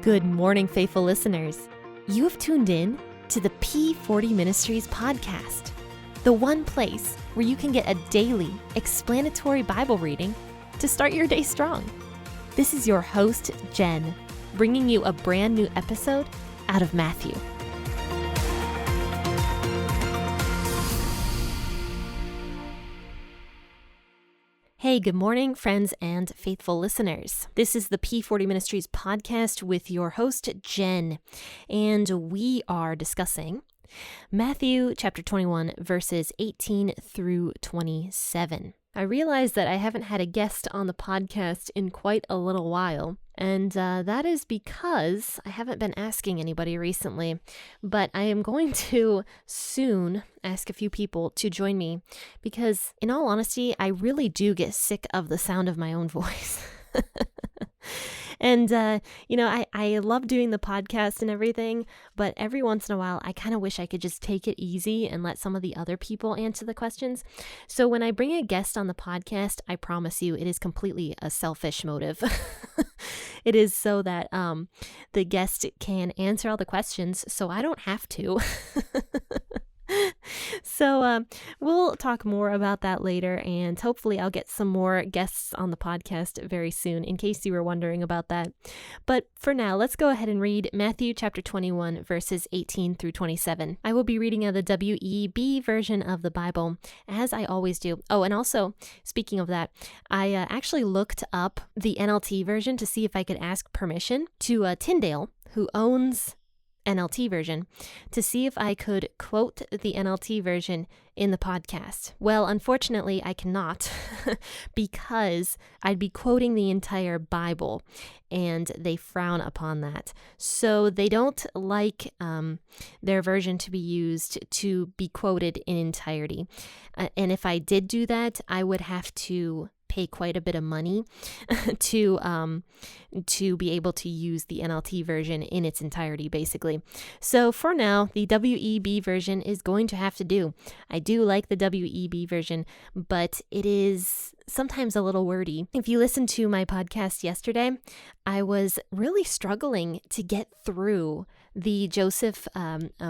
Good morning, faithful listeners. You have tuned in to the P40 Ministries podcast, the one place where you can get a daily explanatory Bible reading to start your day strong. This is your host, Jen, bringing you a brand new episode out of Matthew. Hey, good morning, friends and faithful listeners. This is the P40 Ministries podcast with your host, Jen, and we are discussing Matthew chapter 21, verses 18 through 27. I realize that I haven't had a guest on the podcast in quite a little while, and that is because I haven't been asking anybody recently, but I am going to soon ask a few people to join me because, in all honesty, I really do get sick of the sound of my own voice. And, I love doing the podcast and everything, but every once in a while, I kind of wish I could just take it easy and let some of the other people answer the questions. So when I bring a guest on the podcast, I promise you it is completely a selfish motive. It is so that the guest can answer all the questions, so I don't have to. So we'll talk more about that later, and hopefully I'll get some more guests on the podcast very soon, in case you were wondering about that. But for now, let's go ahead and read Matthew chapter 21, verses 18 through 27. I will be reading out the WEB version of the Bible, as I always do. Oh, and also, speaking of that, I actually looked up the NLT version to see if I could ask permission to Tyndale, who owns NLT version, to see if I could quote the NLT version in the podcast. Well, unfortunately, I cannot because I'd be quoting the entire Bible, and they frown upon that. So they don't like their version to be used to be quoted in entirety. And if I did do that, I would have to pay quite a bit of money to be able to use the NLT version in its entirety, basically. So for now, the WEB version is going to have to do. I do like the WEB version, but it is sometimes a little wordy. If you listened to my podcast yesterday, I was really struggling to get through the Joseph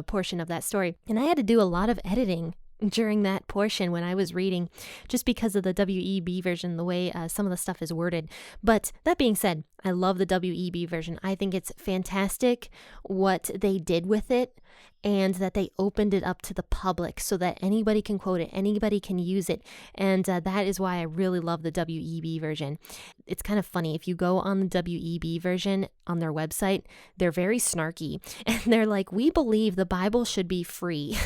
portion of that story, and I had to do a lot of editing during that portion when I was reading, just because of the WEB version, the way some of the stuff is worded. But that being said, I love the WEB version. I think it's fantastic what they did with it, and that they opened it up to the public so that anybody can quote it, anybody can use it. And that is why I really love the WEB version. It's kind of funny. If you go on the WEB version on their website, they're very snarky, and they're like, "We believe the Bible should be free."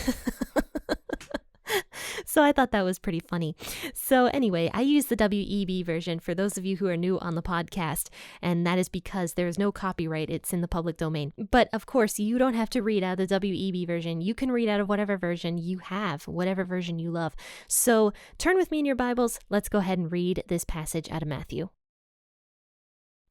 So I thought that was pretty funny. So anyway, I use the WEB version for those of you who are new on the podcast, and that is because there is no copyright. It's in the public domain. But of course, you don't have to read out of the WEB version. You can read out of whatever version you have, whatever version you love. So turn with me in your Bibles. Let's go ahead and read this passage out of Matthew.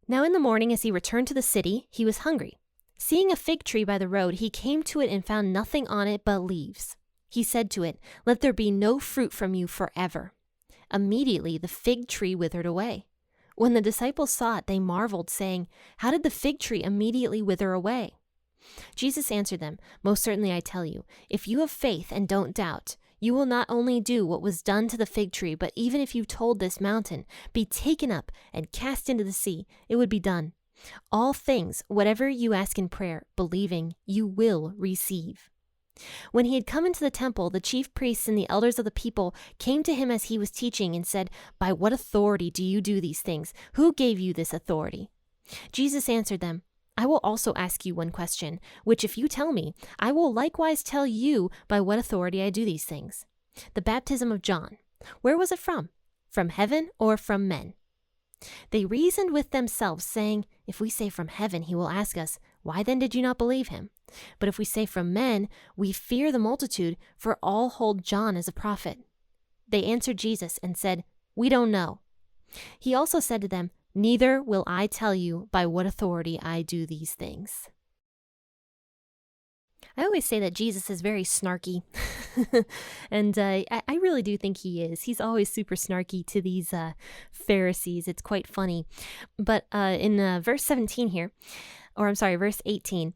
Now in the morning, as he returned to the city, he was hungry. Seeing a fig tree by the road, he came to it and found nothing on it but leaves. He said to it, "Let there be no fruit from you forever." Immediately the fig tree withered away. When the disciples saw it, they marveled, saying, "How did the fig tree immediately wither away?" Jesus answered them, "Most certainly I tell you, if you have faith and don't doubt, you will not only do what was done to the fig tree, but even if you told this mountain, 'Be taken up and cast into the sea,' it would be done. All things, whatever you ask in prayer, believing, you will receive." When he had come into the temple, the chief priests and the elders of the people came to him as he was teaching and said, "By what authority do you do these things? Who gave you this authority?" Jesus answered them, "I will also ask you one question, which if you tell me, I will likewise tell you by what authority I do these things. The baptism of John, where was it from? From heaven or from men?" They reasoned with themselves, saying, "If we say from heaven, he will ask us, 'Why then did you not believe him?' But if we say from men, we fear the multitude, for all hold John as a prophet." They answered Jesus and said, "We don't know." He also said to them, "Neither will I tell you by what authority I do these things." I always say that Jesus is very snarky, and I really do think he is. He's always super snarky to these Pharisees. It's quite funny. But in verse 17 here, verse 18,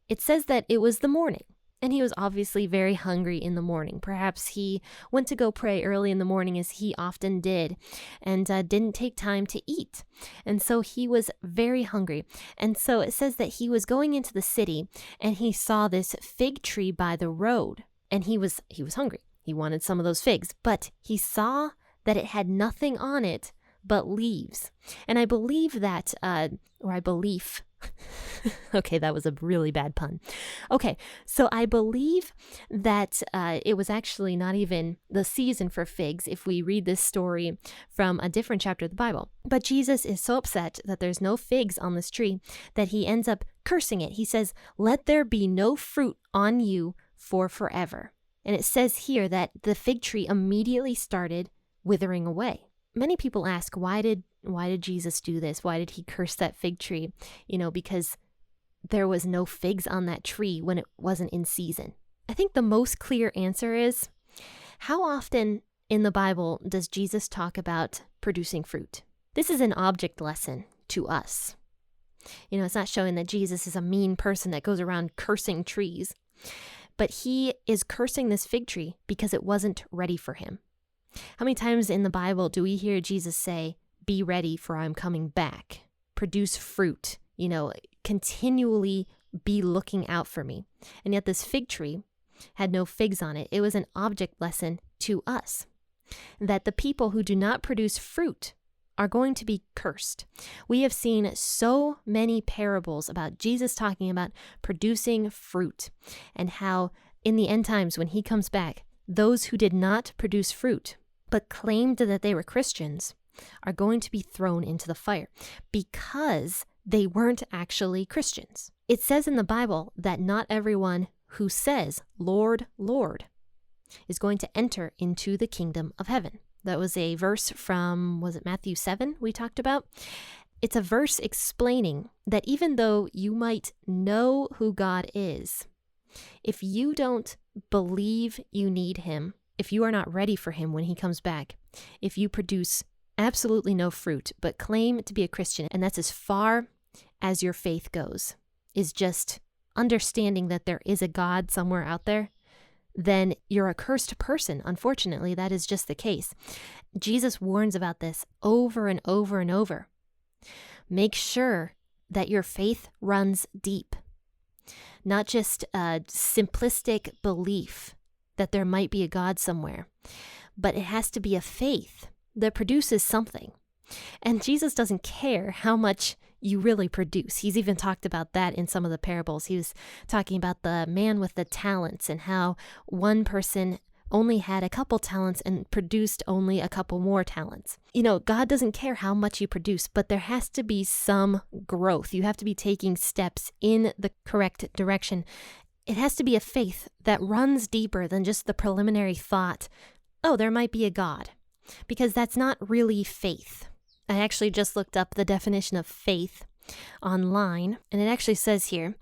it says that it was the morning. And he was obviously very hungry in the morning. Perhaps he went to go pray early in the morning, as he often did, and didn't take time to eat. And so he was very hungry. And so it says that he was going into the city, and he saw this fig tree by the road. And he was hungry. He wanted some of those figs. But he saw that it had nothing on it but leaves. And I believe that, okay, that was a really bad pun. Okay, so I believe that it was actually not even the season for figs if we read this story from a different chapter of the Bible. But Jesus is so upset that there's no figs on this tree that he ends up cursing it. He says, "Let there be no fruit on you for forever." And it says here that the fig tree immediately started withering away. Many people ask, why did Jesus do this? Why did he curse that fig tree? Because there was no figs on that tree when it wasn't in season. I think the most clear answer is, how often in the Bible does Jesus talk about producing fruit? This is an object lesson to us. It's not showing that Jesus is a mean person that goes around cursing trees, but he is cursing this fig tree because it wasn't ready for him. How many times in the Bible do we hear Jesus say, "Be ready, for I'm coming back"? Produce fruit, continually be looking out for me. And yet this fig tree had no figs on it. It was an object lesson to us that the people who do not produce fruit are going to be cursed. We have seen so many parables about Jesus talking about producing fruit, and how in the end times when he comes back, those who did not produce fruit but claimed that they were Christians are going to be thrown into the fire because they weren't actually Christians. It says in the Bible that not everyone who says, "Lord, Lord," is going to enter into the kingdom of heaven. That was a verse from, was it Matthew 7 we talked about? It's a verse explaining that even though you might know who God is, if you don't believe you need him, if you are not ready for him when he comes back, if you produce absolutely no fruit, but claim to be a Christian, and that's as far as your faith goes, is just understanding that there is a God somewhere out there, then you're a cursed person. Unfortunately, that is just the case. Jesus warns about this over and over and over. Make sure that your faith runs deep, not just a simplistic belief that there might be a God somewhere, but it has to be a faith that produces something. And Jesus doesn't care how much you really produce. He's even talked about that in some of the parables. He was talking about the man with the talents and how one person only had a couple talents and produced only a couple more talents. God doesn't care how much you produce, but there has to be some growth. You have to be taking steps in the correct direction. It has to be a faith that runs deeper than just the preliminary thought, "Oh, there might be a God," because that's not really faith. I actually just looked up the definition of faith online, and it actually says here,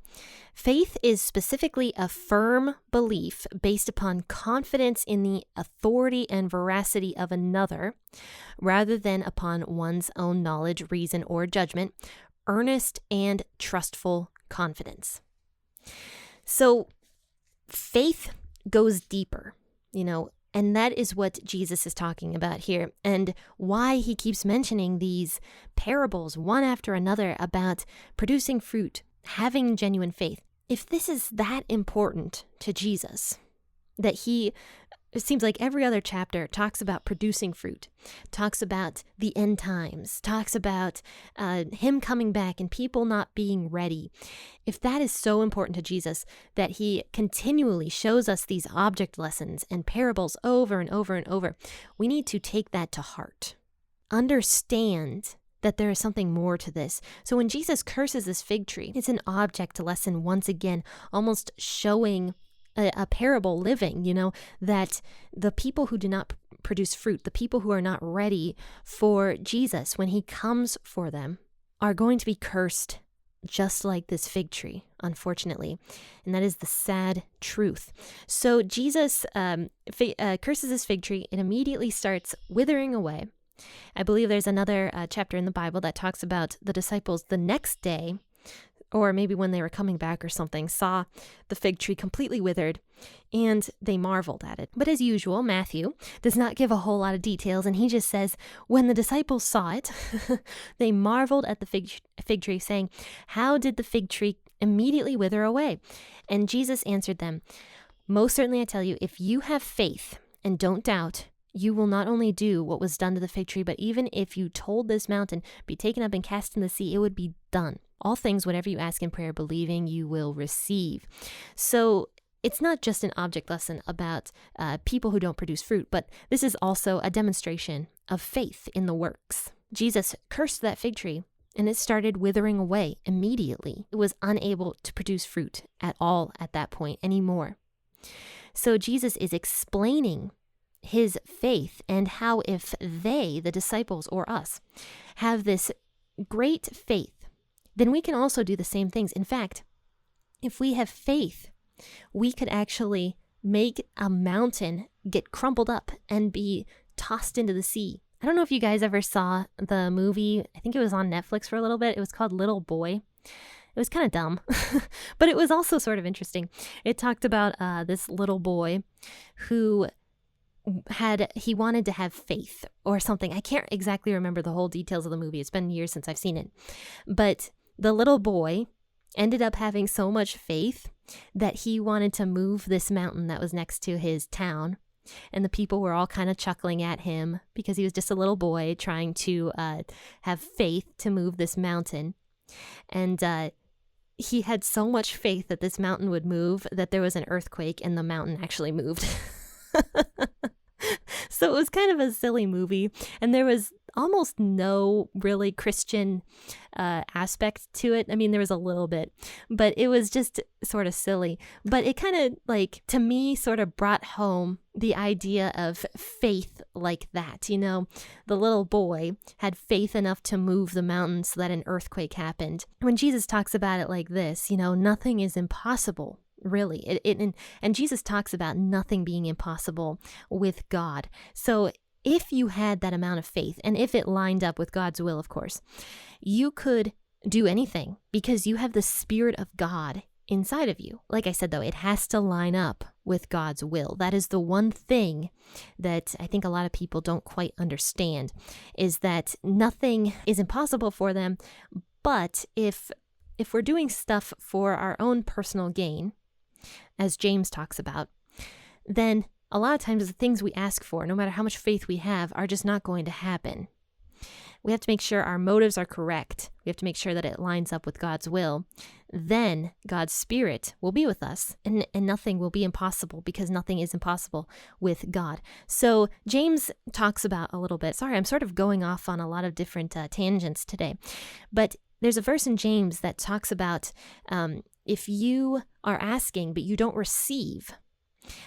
faith is specifically a firm belief based upon confidence in the authority and veracity of another, rather than upon one's own knowledge, reason, or judgment, earnest and trustful confidence. So faith goes deeper, and that is what Jesus is talking about here, and why he keeps mentioning these parables one after another about producing fruit, having genuine faith. If this is that important to Jesus, that it seems like every other chapter talks about producing fruit, talks about the end times, talks about him coming back and people not being ready. If that is so important to Jesus that he continually shows us these object lessons and parables over and over and over, we need to take that to heart. Understand that there is something more to this. So when Jesus curses this fig tree, it's an object lesson once again, almost showing a parable living, that the people who do not produce fruit, the people who are not ready for Jesus when he comes for them, are going to be cursed just like this fig tree, unfortunately. And that is the sad truth. So Jesus curses this fig tree. It immediately starts withering away. I believe there's another chapter in the Bible that talks about the disciples the next day or maybe when they were coming back or something, saw the fig tree completely withered, and they marveled at it. But as usual, Matthew does not give a whole lot of details, and he just says, when the disciples saw it, they marveled at the fig tree, saying, "How did the fig tree immediately wither away?" And Jesus answered them, "Most certainly I tell you, if you have faith and don't doubt, you will not only do what was done to the fig tree, but even if you told this mountain, be taken up and cast in the sea, it would be done. All things, whatever you ask in prayer, believing, you will receive." So it's not just an object lesson about people who don't produce fruit, but this is also a demonstration of faith in the works. Jesus cursed that fig tree, and it started withering away immediately. It was unable to produce fruit at all at that point anymore. So Jesus is explaining his faith and how if they, the disciples or us, have this great faith, then we can also do the same things. In fact, if we have faith, we could actually make a mountain get crumpled up and be tossed into the sea. I don't know if you guys ever saw the movie. I think it was on Netflix for a little bit. It was called Little Boy. It was kind of dumb, but it was also sort of interesting. It talked about this little boy who he wanted to have faith or something. I can't exactly remember the whole details of the movie. It's been years since I've seen it. But the little boy ended up having so much faith that he wanted to move this mountain that was next to his town. And the people were all kind of chuckling at him because he was just a little boy trying to have faith to move this mountain. And he had so much faith that this mountain would move that there was an earthquake and the mountain actually moved. So it was kind of a silly movie, and there was almost no really Christian aspect to it. I mean, there was a little bit, but it was just sort of silly. But it kind of, like, to me, sort of brought home the idea of faith like that. You know, the little boy had faith enough to move the mountain so that an earthquake happened. When Jesus talks about it like this, you know, nothing is impossible. Really. And Jesus talks about nothing being impossible with God. So if you had that amount of faith, and if it lined up with God's will, of course, you could do anything because you have the Spirit of God inside of you. Like I said, though, it has to line up with God's will. That is the one thing that I think a lot of people don't quite understand, is that nothing is impossible for them. But if we're doing stuff for our own personal gain, as James talks about, then a lot of times the things we ask for, no matter how much faith we have, are just not going to happen. We have to make sure our motives are correct. We have to make sure that it lines up with God's will. Then God's Spirit will be with us, and nothing will be impossible, because nothing is impossible with God. So James talks about a little bit, sorry, I'm sort of going off on a lot of different tangents today, but there's a verse in James that talks about if you are asking but you don't receive,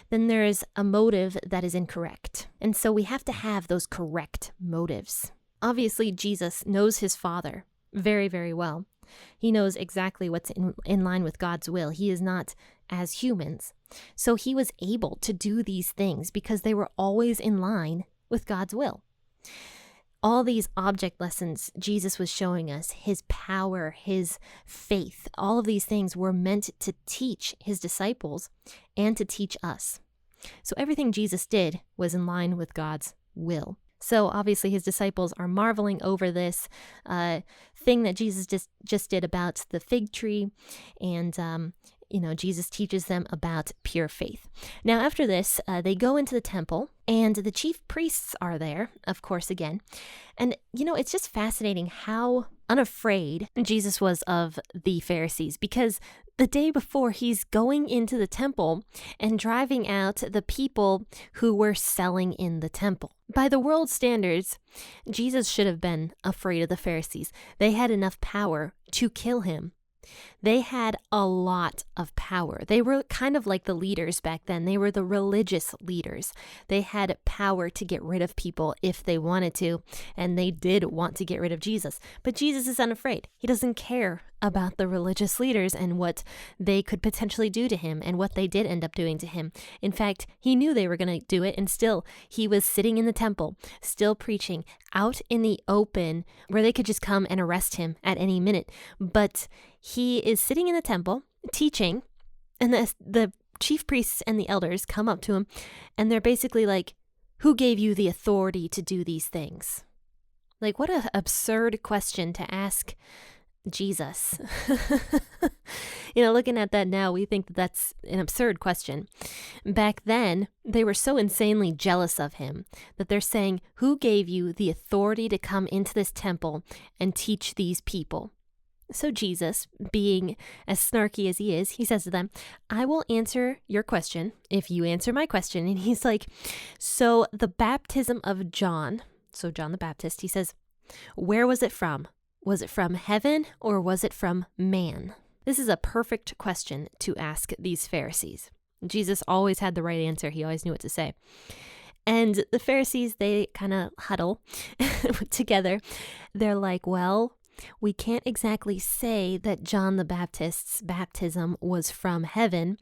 then there is a motive that is incorrect. And so we have to have those correct motives. Obviously, Jesus knows his Father very, very well. He knows exactly what's in line with God's will. He is not as humans. So he was able to do these things because they were always in line with God's will. All these object lessons Jesus was showing us, his power, his faith, all of these things were meant to teach his disciples and to teach us. So everything Jesus did was in line with God's will. So obviously his disciples are marveling over this thing that Jesus just did about the fig tree, and Jesus teaches them about pure faith. Now, after this, they go into the temple, and the chief priests are there, of course, again. And, it's just fascinating how unafraid Jesus was of the Pharisees, because the day before, he's going into the temple and driving out the people who were selling in the temple. By the world standards, Jesus should have been afraid of the Pharisees. They had enough power to kill him. They had a lot of power. They were kind of like the leaders back then. They were the religious leaders. They had power to get rid of people if they wanted to, and they did want to get rid of Jesus. But Jesus is unafraid. He doesn't care about the religious leaders and what they could potentially do to him and what they did end up doing to him. In fact, he knew they were going to do it, and still he was sitting in the temple, still preaching out in the open where they could just come and arrest him at any minute. But he is sitting in the temple teaching, and the chief priests and the elders come up to him, and they're basically like, who gave you the authority to do these things? Like, what an absurd question to ask Jesus. Looking at that now, we think that that's an absurd question. Back then, they were so insanely jealous of him that they're saying, who gave you the authority to come into this temple and teach these people? So Jesus, being as snarky as he is, he says to them, I will answer your question if you answer my question. And he's like, so the baptism of John, so John the Baptist, he says, where was it from? Was it from heaven or was it from man? This is a perfect question to ask these Pharisees. Jesus always had the right answer. He always knew what to say. And the Pharisees, they kind of huddle together. They're like, well, we can't exactly say that John the Baptist's baptism was from heaven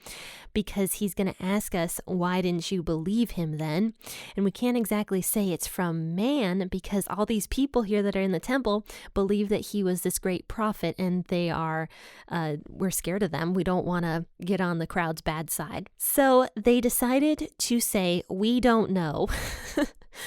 because he's going to ask us, why didn't you believe him then? And we can't exactly say it's from man because all these people here that are in the temple believe that he was this great prophet, and we're scared of them. We don't want to get on the crowd's bad side. So they decided to say, we don't know.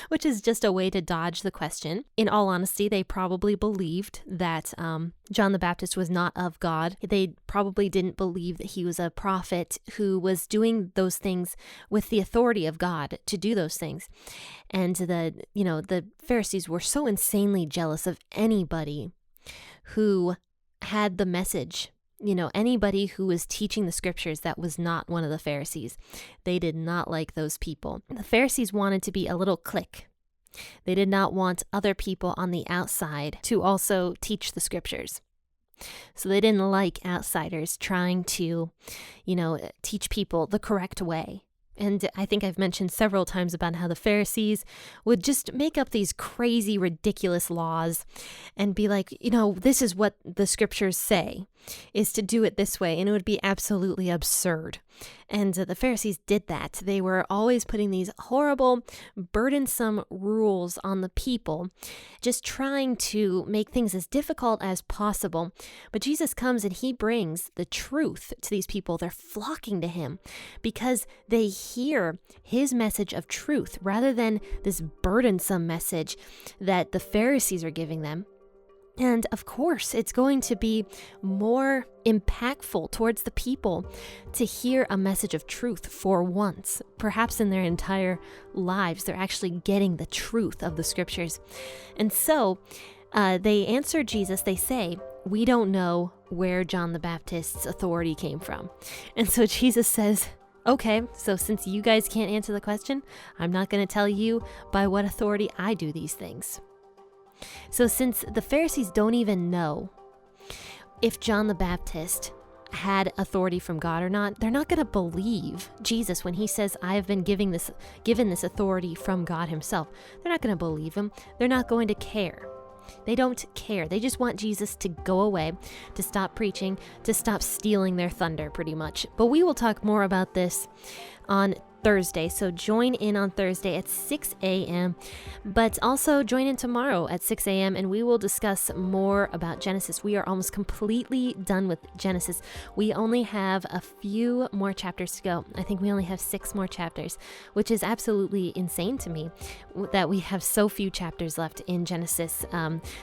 Which is just a way to dodge the question. In all honesty, they probably believed that John the Baptist was not of God. They probably didn't believe that he was a prophet who was doing those things with the authority of God to do those things. And the Pharisees were so insanely jealous of anybody who had the message. Anybody who was teaching the scriptures that was not one of the Pharisees. They did not like those people. The Pharisees wanted to be a little clique. They did not want other people on the outside to also teach the scriptures. So they didn't like outsiders trying to, teach people the correct way. And I think I've mentioned several times about how the Pharisees would just make up these crazy, ridiculous laws and be like, this is what the scriptures say, is to do it this way. And it would be absolutely absurd. And the Pharisees did that. They were always putting these horrible, burdensome rules on the people, just trying to make things as difficult as possible. But Jesus comes and he brings the truth to these people. They're flocking to him because they hear his message of truth rather than this burdensome message that the Pharisees are giving them. And of course, it's going to be more impactful towards the people to hear a message of truth for once. Perhaps in their entire lives, they're actually getting the truth of the scriptures. And so they answer Jesus. They say, we don't know where John the Baptist's authority came from. And so Jesus says, okay, so since you guys can't answer the question, I'm not going to tell you by what authority I do these things. So since the Pharisees don't even know if John the Baptist had authority from God or not, they're not going to believe Jesus when he says, I have been given this authority from God himself. They're not going to believe him. They're not going to care. They don't care. They just want Jesus to go away, to stop preaching, to stop stealing their thunder, pretty much. But we will talk more about this on Thursday. So join in on Thursday at 6 a.m. But also join in tomorrow at 6 a.m. and we will discuss more about Genesis. We are almost completely done with Genesis. We only have a few more chapters to go. I think we only have 6 more chapters, which is absolutely insane to me that we have so few chapters left in Genesis.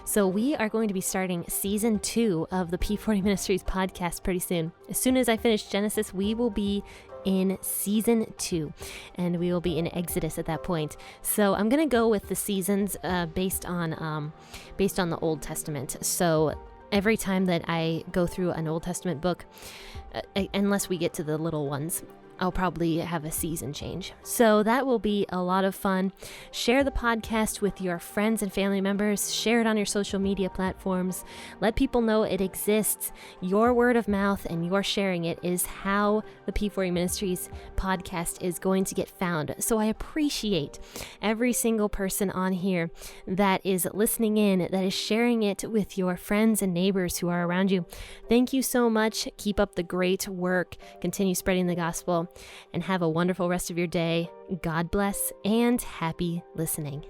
So we are going to be starting season 2 of the P40 Ministries podcast pretty soon. As soon as I finish Genesis, we will be in season 2 and we will be in Exodus at that point. So I'm gonna go with the seasons based on the Old Testament. So every time that I go through an Old Testament book, unless we get to the little ones, I'll probably have a season change. So that will be a lot of fun. Share the podcast with your friends and family members. Share it on your social media platforms. Let people know it exists. Your word of mouth and your sharing it is how the P40 Ministries podcast is going to get found. So I appreciate every single person on here that is listening in, that is sharing it with your friends and neighbors who are around you. Thank you so much. Keep up the great work. Continue spreading the gospel. And have a wonderful rest of your day. God bless and happy listening.